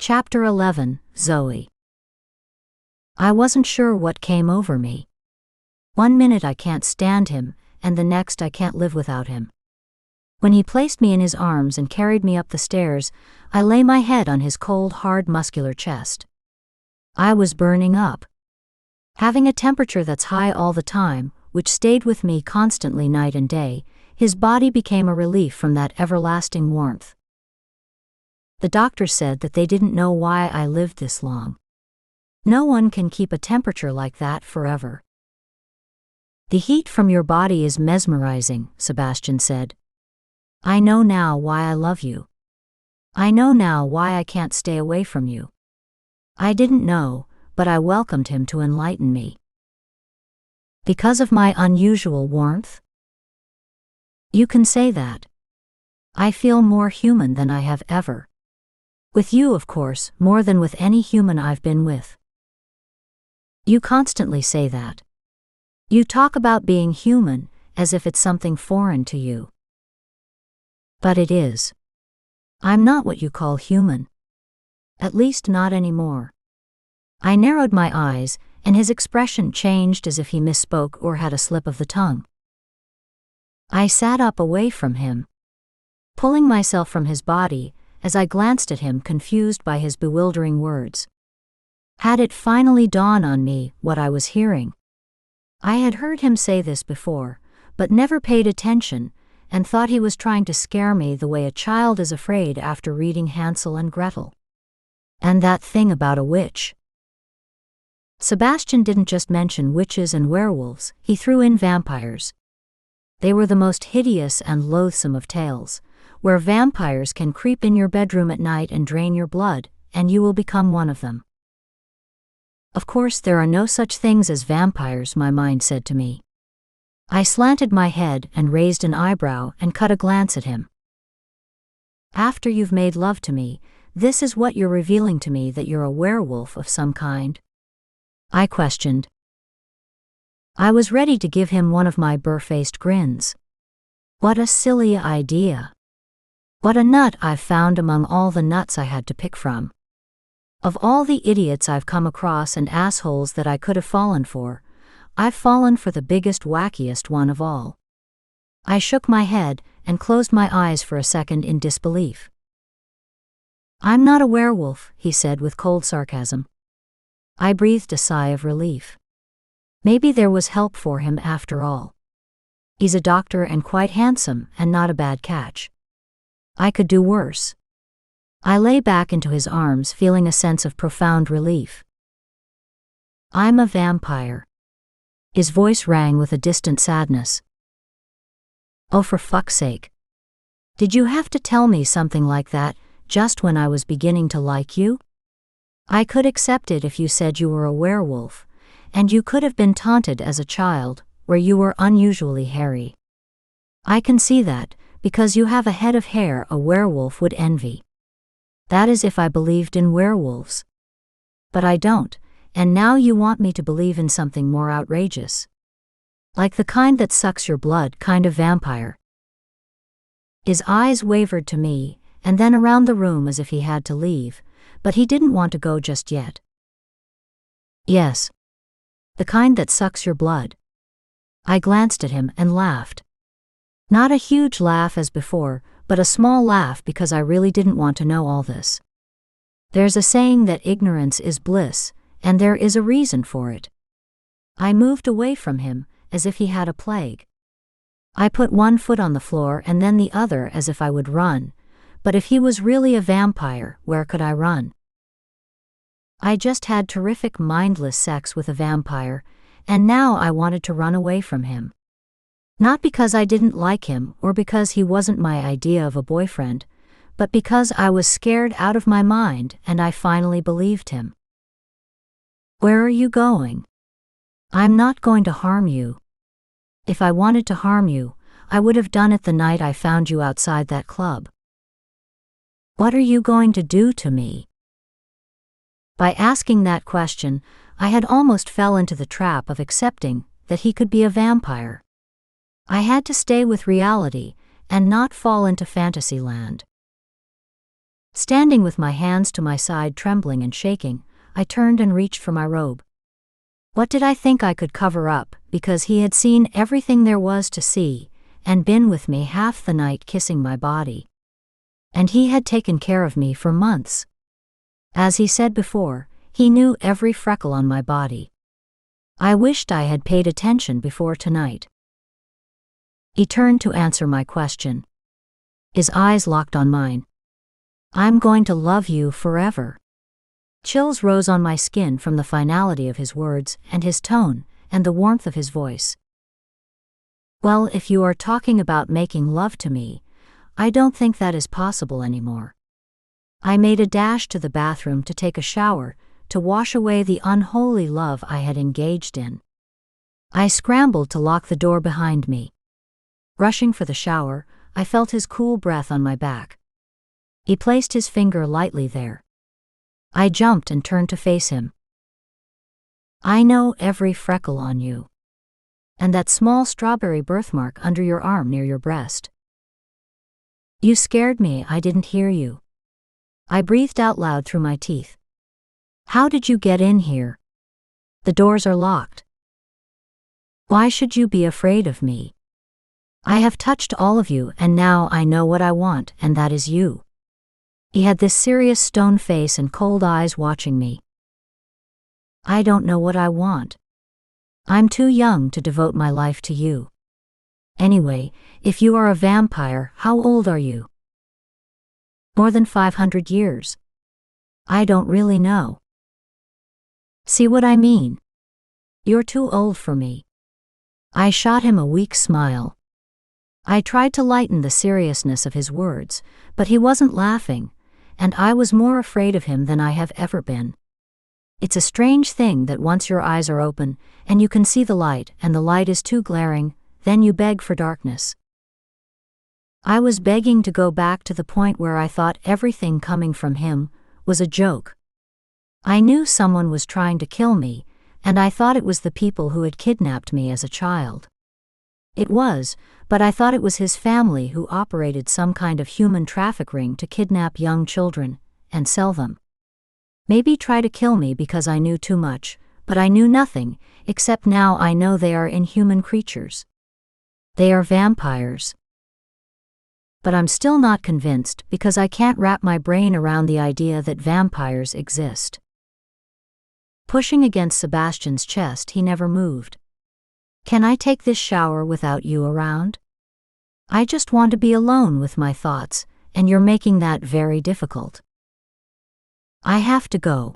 Chapter 11, Zoey. I wasn't sure what came over me. One minute I can't stand him, and the next I can't live without him. When he placed me in his arms and carried me up the stairs, I lay my head on his cold, hard, muscular chest. I was burning up. Having a temperature that's high all the time, which stayed with me constantly night and day, his body became a relief from that everlasting warmth. The doctors said that they didn't know why I lived this long. No one can keep a temperature like that forever. The heat from your body is mesmerizing, Sebastian said. I know now why I love you. I know now why I can't stay away from you. I didn't know, but I welcomed him to enlighten me. Because of my unusual warmth? You can say that. I feel more human than I have ever. With you, of course, more than with any human I've been with. You constantly say that. You talk about being human as if it's something foreign to you. But it is. I'm not what you call human. At least not anymore. I narrowed my eyes, and his expression changed as if he misspoke or had a slip of the tongue. I sat up away from him, pulling myself from his body as I glanced at him, confused by his bewildering words. Had it finally dawned on me what I was hearing? I had heard him say this before, but never paid attention, and thought he was trying to scare me the way a child is afraid after reading Hansel and Gretel. And that thing about a witch. Sebastian didn't just mention witches and werewolves, he threw in vampires. They were the most hideous and loathsome of tales, where vampires can creep in your bedroom at night and drain your blood, and you will become one of them. Of course, there are no such things as vampires, my mind said to me. I slanted my head and raised an eyebrow and cut a glance at him. After you've made love to me, this is what you're revealing to me, that you're a werewolf of some kind? I questioned. I was ready to give him one of my burr-faced grins. What a silly idea. What a nut I've found among all the nuts I had to pick from. Of all the idiots I've come across and assholes that I could have fallen for, I've fallen for the biggest, wackiest one of all. I shook my head and closed my eyes for a second in disbelief. I'm not a werewolf, he said with cold sarcasm. I breathed a sigh of relief. Maybe there was help for him after all. He's a doctor and quite handsome, and not a bad catch. I could do worse. I lay back into his arms, feeling a sense of profound relief. I'm a vampire. His voice rang with a distant sadness. Oh, for fuck's sake. Did you have to tell me something like that, just when I was beginning to like you? I could accept it if you said you were a werewolf, and you could have been taunted as a child, where you were unusually hairy. I can see that, because you have a head of hair a werewolf would envy. That is if I believed in werewolves. But I don't, and now you want me to believe in something more outrageous. Like the kind that sucks your blood kind of vampire. His eyes wavered to me, and then around the room as if he had to leave, but he didn't want to go just yet. Yes. The kind that sucks your blood. I glanced at him and laughed. Not a huge laugh as before, but a small laugh because I really didn't want to know all this. There's a saying that ignorance is bliss, and there is a reason for it. I moved away from him, as if he had a plague. I put one foot on the floor and then the other as if I would run, but if he was really a vampire, where could I run? I just had terrific mindless sex with a vampire, and now I wanted to run away from him. Not because I didn't like him or because he wasn't my idea of a boyfriend, but because I was scared out of my mind and I finally believed him. Where are you going? I'm not going to harm you. If I wanted to harm you, I would have done it the night I found you outside that club. What are you going to do to me? By asking that question, I had almost fell into the trap of accepting that he could be a vampire. I had to stay with reality and not fall into fantasy land. Standing with my hands to my side, trembling and shaking, I turned and reached for my robe. What did I think I could cover up, because he had seen everything there was to see, and been with me half the night kissing my body. And he had taken care of me for months. As he said before, he knew every freckle on my body. I wished I had paid attention before tonight. He turned to answer my question. His eyes locked on mine. I'm going to love you forever. Chills rose on my skin from the finality of his words and his tone and the warmth of his voice. Well, if you are talking about making love to me, I don't think that is possible anymore. I made a dash to the bathroom to take a shower, to wash away the unholy love I had engaged in. I scrambled to lock the door behind me. Rushing for the shower, I felt his cool breath on my back. He placed his finger lightly there. I jumped and turned to face him. I know every freckle on you. And that small strawberry birthmark under your arm near your breast. You scared me, I didn't hear you. I breathed out loud through my teeth. How did you get in here? The doors are locked. Why should you be afraid of me? I have touched all of you, and now I know what I want, and that is you. He had this serious stone face and cold eyes watching me. I don't know what I want. I'm too young to devote my life to you. Anyway, if you are a vampire, how old are you? More than 500 years. I don't really know. See what I mean? You're too old for me. I shot him a weak smile. I tried to lighten the seriousness of his words, but he wasn't laughing, and I was more afraid of him than I have ever been. It's a strange thing that once your eyes are open, and you can see the light, and the light is too glaring, then you beg for darkness. I was begging to go back to the point where I thought everything coming from him was a joke. I knew someone was trying to kill me, and I thought it was the people who had kidnapped me as a child. It was, but I thought it was his family who operated some kind of human traffic ring to kidnap young children and sell them. Maybe try to kill me because I knew too much, but I knew nothing, except now I know they are inhuman creatures. They are vampires. But I'm still not convinced because I can't wrap my brain around the idea that vampires exist. Pushing against Sebastian's chest, he never moved. Can I take this shower without you around? I just want to be alone with my thoughts, and you're making that very difficult. I have to go.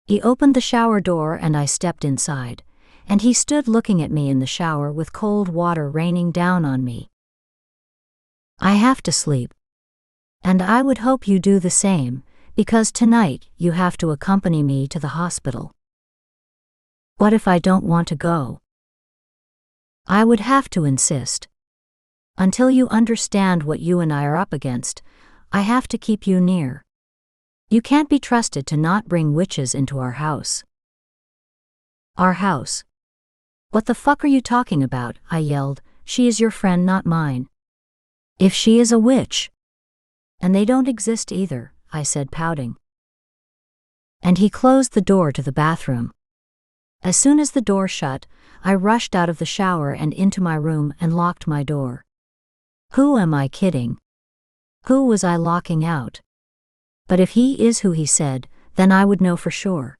He opened the shower door and I stepped inside, and he stood looking at me in the shower with cold water raining down on me. I have to sleep. And I would hope you do the same, because tonight you have to accompany me to the hospital. What if I don't want to go? I would have to insist. Until you understand what you and I are up against, I have to keep you near. You can't be trusted to not bring witches into our house. Our house? What the fuck are you talking about? I yelled. She is your friend, not mine. If she is a witch. And they don't exist either, I said, pouting. And he closed the door to the bathroom. As soon as the door shut, I rushed out of the shower and into my room and locked my door. Who am I kidding? Who was I locking out? But if he is who he said, then I would know for sure.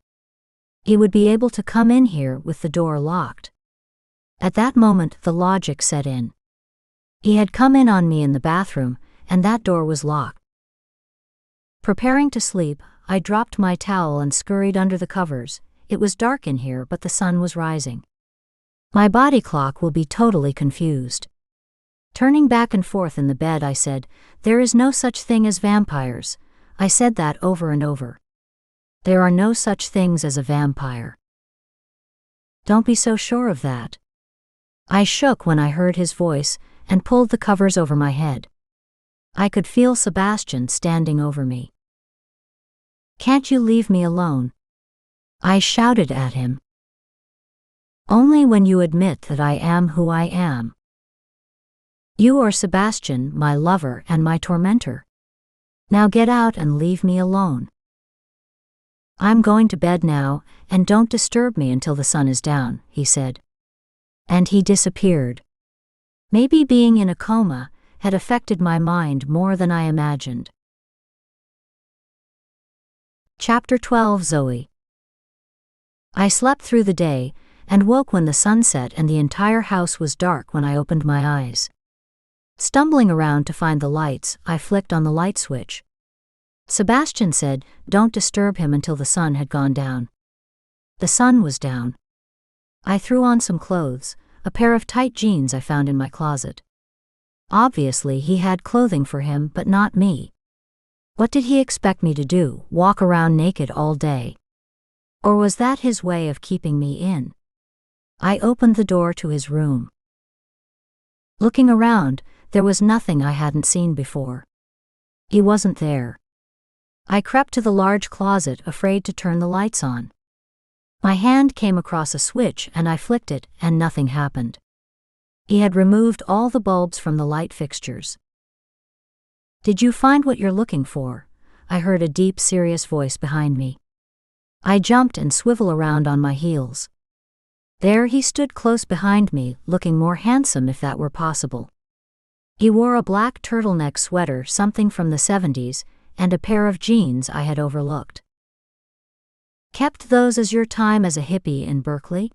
He would be able to come in here with the door locked. At that moment, the logic set in. He had come in on me in the bathroom, and that door was locked. Preparing to sleep, I dropped my towel and scurried under the covers. It was dark in here, but the sun was rising. My body clock will be totally confused. Turning back and forth in the bed, I said, "There is no such thing as vampires." I said that over and over. There are no such things as a vampire. Don't be so sure of that. I shook when I heard his voice and pulled the covers over my head. I could feel Sebastian standing over me. Can't you leave me alone? I shouted at him. Only when you admit that I am who I am. You are Sebastian, my lover and my tormentor. Now get out and leave me alone. I'm going to bed now, and don't disturb me until the sun is down, he said. And he disappeared. Maybe being in a coma had affected my mind more than I imagined. Chapter 12. Zoey. I slept through the day, and woke when the sun set and the entire house was dark when I opened my eyes. Stumbling around to find the lights, I flicked on the light switch. Sebastian said, "Don't disturb him until the sun had gone down." The sun was down. I threw on some clothes, a pair of tight jeans I found in my closet. Obviously he had clothing for him, but not me. What did he expect me to do, walk around naked all day? Or was that his way of keeping me in? I opened the door to his room. Looking around, there was nothing I hadn't seen before. He wasn't there. I crept to the large closet, afraid to turn the lights on. My hand came across a switch and I flicked it, and nothing happened. He had removed all the bulbs from the light fixtures. "Did you find what you're looking for?" I heard a deep, serious voice behind me. I jumped and swiveled around on my heels. There he stood close behind me, looking more handsome if that were possible. He wore a black turtleneck sweater, something from the 70s, and a pair of jeans I had overlooked. "Kept those as your time as a hippie in Berkeley?"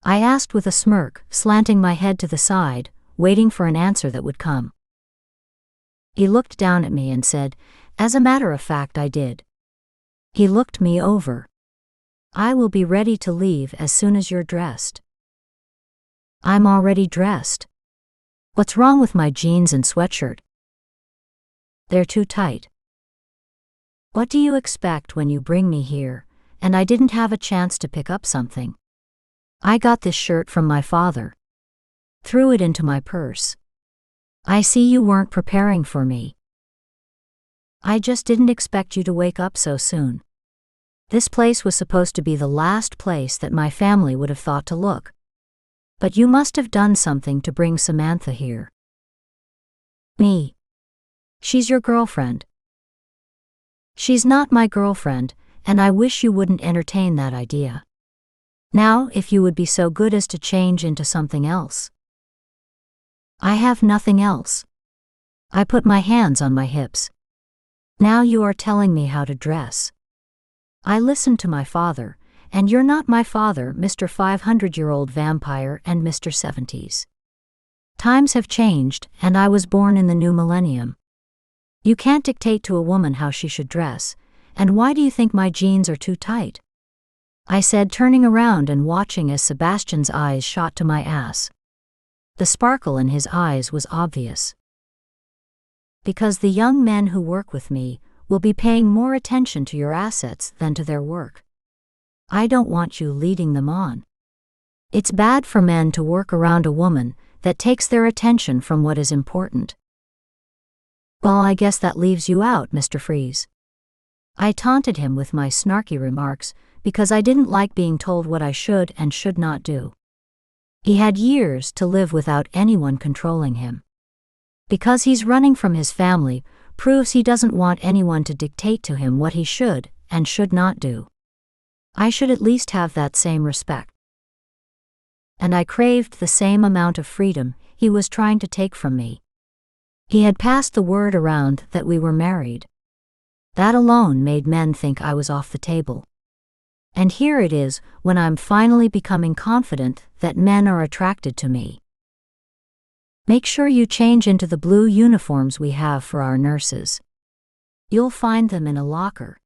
I asked with a smirk, slanting my head to the side, waiting for an answer that would come. He looked down at me and said, "As a matter of fact, I did." He looked me over. "I will be ready to leave as soon as you're dressed." "I'm already dressed." "What's wrong with my jeans and sweatshirt?" "They're too tight." "What do you expect when you bring me here, and I didn't have a chance to pick up something? I got this shirt from my father. Threw it into my purse. I see you weren't preparing for me. I just didn't expect you to wake up so soon. This place was supposed to be the last place that my family would have thought to look. But you must have done something to bring Samantha here." "Me? She's your girlfriend." "She's not my girlfriend, and I wish you wouldn't entertain that idea. Now, if you would be so good as to change into something else." "I have nothing else." I put my hands on my hips. "Now you are telling me how to dress. I listened to my father, and you're not my father, Mr. 500-year-old vampire and Mr. 70s. Times have changed, and I was born in the new millennium. You can't dictate to a woman how she should dress, and why do you think my jeans are too tight?" I said, turning around and watching as Sebastian's eyes shot to my ass. The sparkle in his eyes was obvious. "Because the young men who work with me will be paying more attention to your assets than to their work. I don't want you leading them on. It's bad for men to work around a woman that takes their attention from what is important." "Well, I guess that leaves you out, Mr. Freeze." I taunted him with my snarky remarks because I didn't like being told what I should and should not do. He had years to live without anyone controlling him. Because he's running from his family proves he doesn't want anyone to dictate to him what he should and should not do. I should at least have that same respect. And I craved the same amount of freedom he was trying to take from me. He had passed the word around that we were married. That alone made men think I was off the table. And here it is when I'm finally becoming confident that men are attracted to me. "Make sure you change into the blue uniforms we have for our nurses. You'll find them in a locker."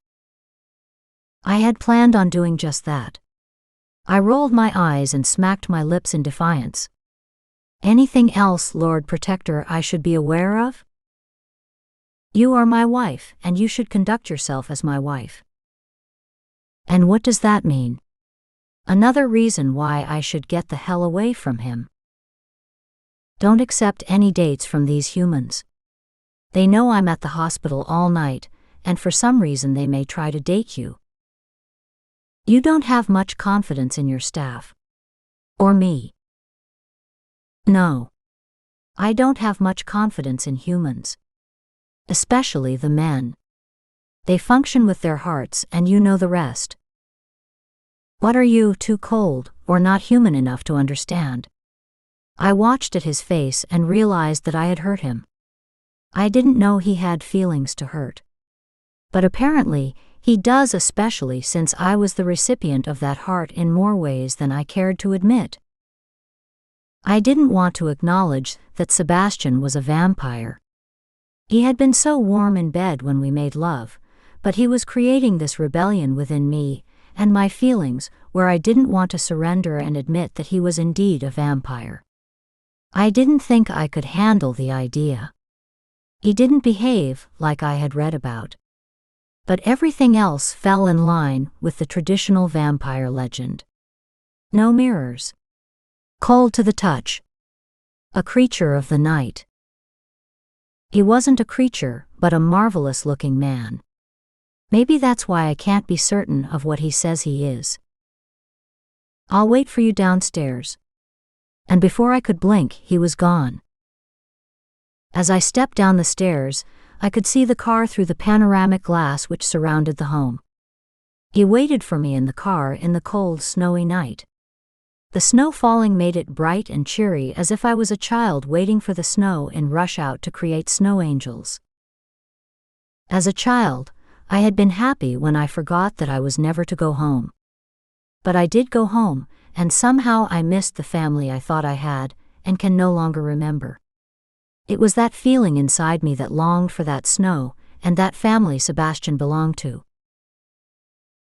I had planned on doing just that. I rolled my eyes and smacked my lips in defiance. "Anything else, Lord Protector, I should be aware of?" "You are my wife, and you should conduct yourself as my wife." "And what does that mean?" Another reason why I should get the hell away from him. "Don't accept any dates from these humans. They know I'm at the hospital all night, and for some reason they may try to date you. You don't have much confidence in your staff. Or me." "No. I don't have much confidence in humans. Especially the men. They function with their hearts, and you know the rest. What are you, too cold, or not human enough to understand? I watched at his face and realized that I had hurt him. I didn't know he had feelings to hurt. But apparently, he does, especially since I was the recipient of that heart in more ways than I cared to admit. I didn't want to acknowledge that Sebastian was a vampire. He had been so warm in bed when we made love, but he was creating this rebellion within me and my feelings where I didn't want to surrender and admit that he was indeed a vampire. I didn't think I could handle the idea. He didn't behave like I had read about. But everything else fell in line with the traditional vampire legend. No mirrors. Cold to the touch. A creature of the night. He wasn't a creature, but a marvelous-looking man. Maybe that's why I can't be certain of what he says he is. I'll wait for you downstairs. And before I could blink, he was gone. As I stepped down the stairs, I could see the car through the panoramic glass which surrounded the home. He waited for me in the car in the cold, snowy night. The snow falling made it bright and cheery, as if I was a child waiting for the snow in rush hour to create snow angels. As a child, I had been happy when I forgot that I was never to go home. But I did go home, and somehow I missed the family I thought I had, and can no longer remember. It was that feeling inside me that longed for that snow, and that family Sebastian belonged to.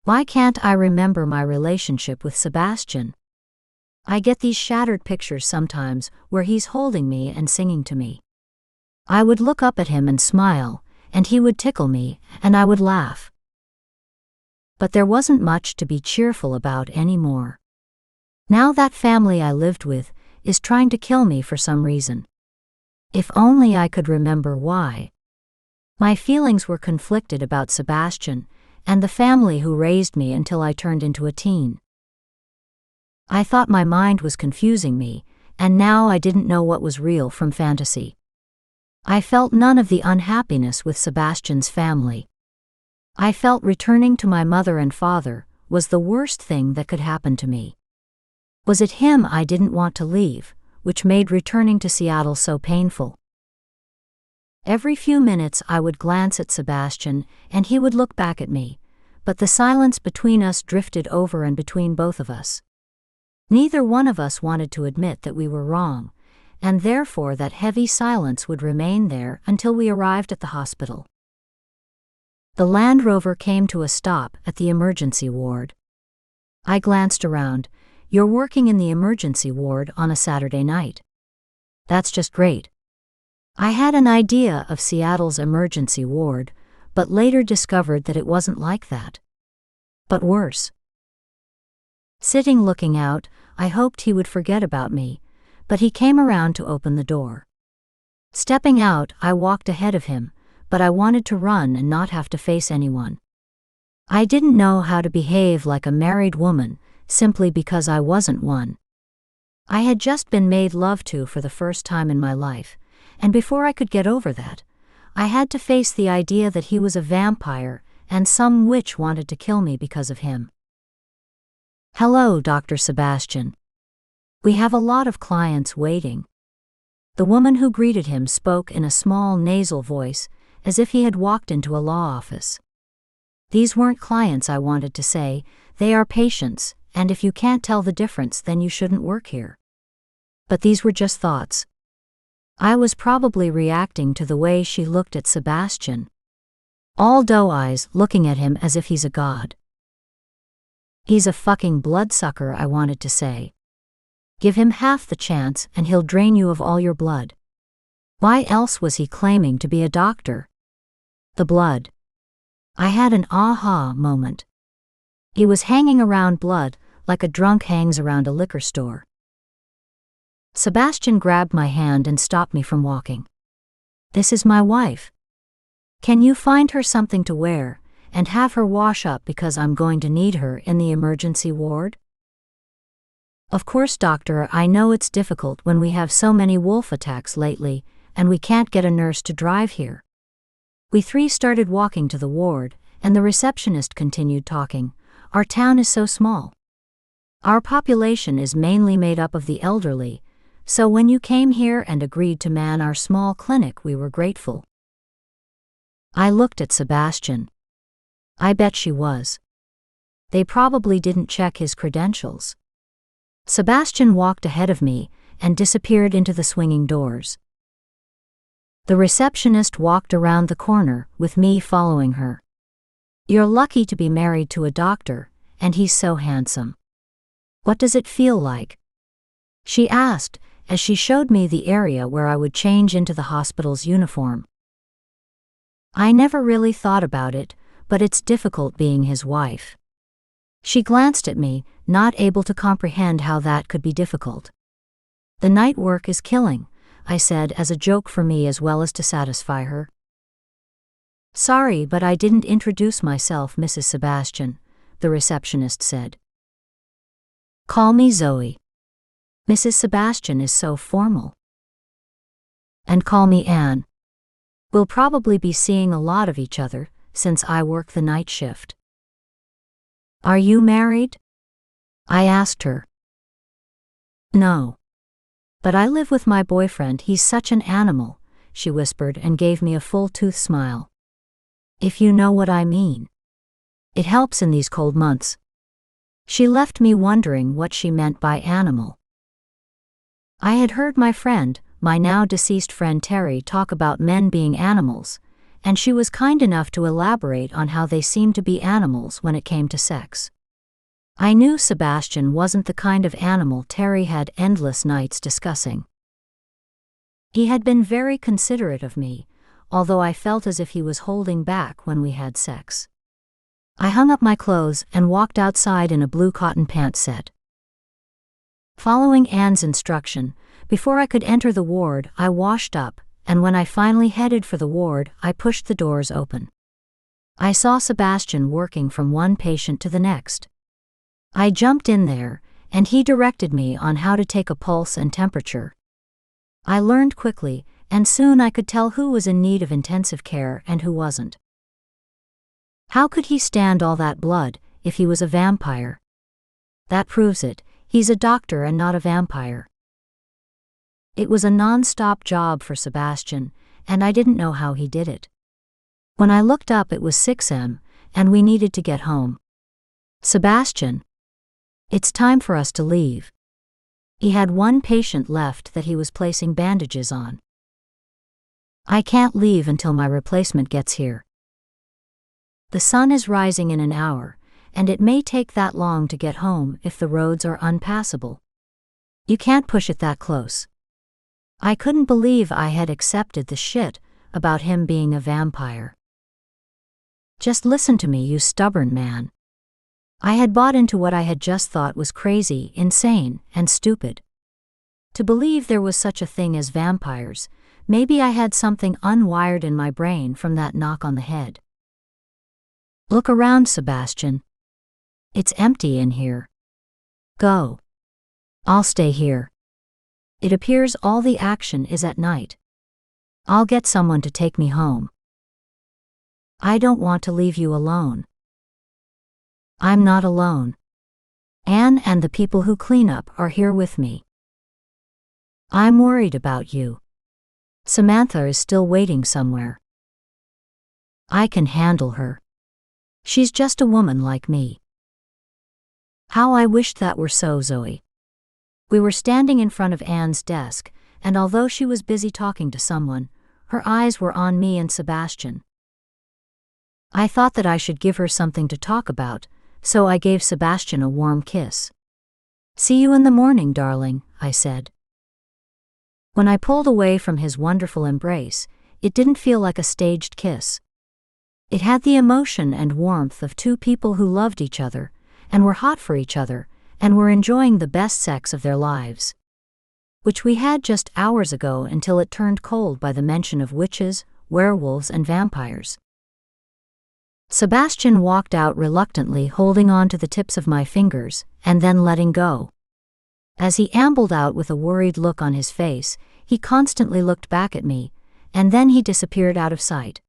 Why can't I remember my relationship with Sebastian? I get these shattered pictures sometimes where he's holding me and singing to me. I would look up at him and smile, and he would tickle me, and I would laugh. But there wasn't much to be cheerful about anymore. Now that family I lived with is trying to kill me for some reason. If only I could remember why. My feelings were conflicted about Sebastian and the family who raised me until I turned into a teen. I thought my mind was confusing me, and now I didn't know what was real from fantasy. I felt none of the unhappiness with Sebastian's family. I felt returning to my mother and father was the worst thing that could happen to me. Was it him I didn't want to leave, which made returning to Seattle so painful? Every few minutes I would glance at Sebastian, and he would look back at me, but the silence between us drifted over and between both of us. Neither one of us wanted to admit that we were wrong, and therefore that heavy silence would remain there until we arrived at the hospital. The Land Rover came to a stop at the emergency ward. I glanced around. You're working in the emergency ward on a Saturday night. That's just great. I had an idea of Seattle's emergency ward, but later discovered that it wasn't like that. But worse. Sitting looking out, I hoped he would forget about me, but he came around to open the door. Stepping out, I walked ahead of him, but I wanted to run and not have to face anyone. I didn't know how to behave like a married woman, simply because I wasn't one. I had just been made love to for the first time in my life, and before I could get over that, I had to face the idea that he was a vampire and some witch wanted to kill me because of him. Hello, Dr. Sebastian. We have a lot of clients waiting. The woman who greeted him spoke in a small nasal voice, as if he had walked into a law office. These weren't clients, I wanted to say, they are patients, and if you can't tell the difference then you shouldn't work here. But these were just thoughts. I was probably reacting to the way she looked at Sebastian. All doe eyes looking at him as if he's a god. He's a fucking bloodsucker, I wanted to say. Give him half the chance and he'll drain you of all your blood. Why else was he claiming to be a doctor? The blood. I had an aha moment. He was hanging around blood like a drunk hangs around a liquor store. Sebastian grabbed my hand and stopped me from walking. This is my wife. Can you find her something to wear, and have her wash up because I'm going to need her in the emergency ward? Of course, doctor, I know it's difficult when we have so many wolf attacks lately, and we can't get a nurse to drive here. We three started walking to the ward, and the receptionist continued talking. Our town is so small. Our population is mainly made up of the elderly, so when you came here and agreed to man our small clinic, we were grateful. I looked at Sebastian. I bet she was. They probably didn't check his credentials. Sebastian walked ahead of me and disappeared into the swinging doors. The receptionist walked around the corner, with me following her. You're lucky to be married to a doctor, and he's so handsome. What does it feel like? She asked, as she showed me the area where I would change into the hospital's uniform. I never really thought about it, but it's difficult being his wife. She glanced at me, not able to comprehend how that could be difficult. The night work is killing, I said as a joke for me as well as to satisfy her. Sorry, but I didn't introduce myself, Mrs. Sebastian, the receptionist said. Call me Zoe. Mrs. Sebastian is so formal. And call me Anne. We'll probably be seeing a lot of each other, since I work the night shift. Are you married? I asked her. No. But I live with my boyfriend, he's such an animal, she whispered and gave me a full-tooth smile. If you know what I mean. It helps in these cold months. She left me wondering what she meant by animal. I had heard my friend, my now deceased friend Terry, talk about men being animals, and she was kind enough to elaborate on how they seemed to be animals when it came to sex. I knew Sebastian wasn't the kind of animal Terry had endless nights discussing. He had been very considerate of me, although I felt as if he was holding back when we had sex. I hung up my clothes and walked outside in a blue cotton pant set. Following Anne's instruction, before I could enter the ward, I washed up, and when I finally headed for the ward, I pushed the doors open. I saw Sebastian working from one patient to the next. I jumped in there, and he directed me on how to take a pulse and temperature. I learned quickly, and soon I could tell who was in need of intensive care and who wasn't. How could he stand all that blood, if he was a vampire? That proves it, he's a doctor and not a vampire. It was a non-stop job for Sebastian, and I didn't know how he did it. When I looked up, it was 6 a.m., and we needed to get home. Sebastian. It's time for us to leave. He had one patient left that he was placing bandages on. I can't leave until my replacement gets here. The sun is rising in an hour, and it may take that long to get home if the roads are unpassable. You can't push it that close. I couldn't believe I had accepted the shit about him being a vampire. Just listen to me, you stubborn man. I had bought into what I had just thought was crazy, insane, and stupid. To believe there was such a thing as vampires, maybe I had something unwired in my brain from that knock on the head. Look around, Sebastian. It's empty in here. Go. I'll stay here. It appears all the action is at night. I'll get someone to take me home. I don't want to leave you alone. I'm not alone. Anne and the people who clean up are here with me. I'm worried about you. Samantha is still waiting somewhere. I can handle her. She's just a woman like me. How I wished that were so, Zoe. We were standing in front of Anne's desk, and although she was busy talking to someone, her eyes were on me and Sebastian. I thought that I should give her something to talk about, so I gave Sebastian a warm kiss. See you in the morning, darling, I said. When I pulled away from his wonderful embrace, it didn't feel like a staged kiss. It had the emotion and warmth of two people who loved each other, and were hot for each other, and were enjoying the best sex of their lives. Which we had just hours ago until it turned cold by the mention of witches, werewolves, and vampires. Sebastian walked out reluctantly, holding on to the tips of my fingers, and then letting go. As he ambled out with a worried look on his face, he constantly looked back at me, and then he disappeared out of sight.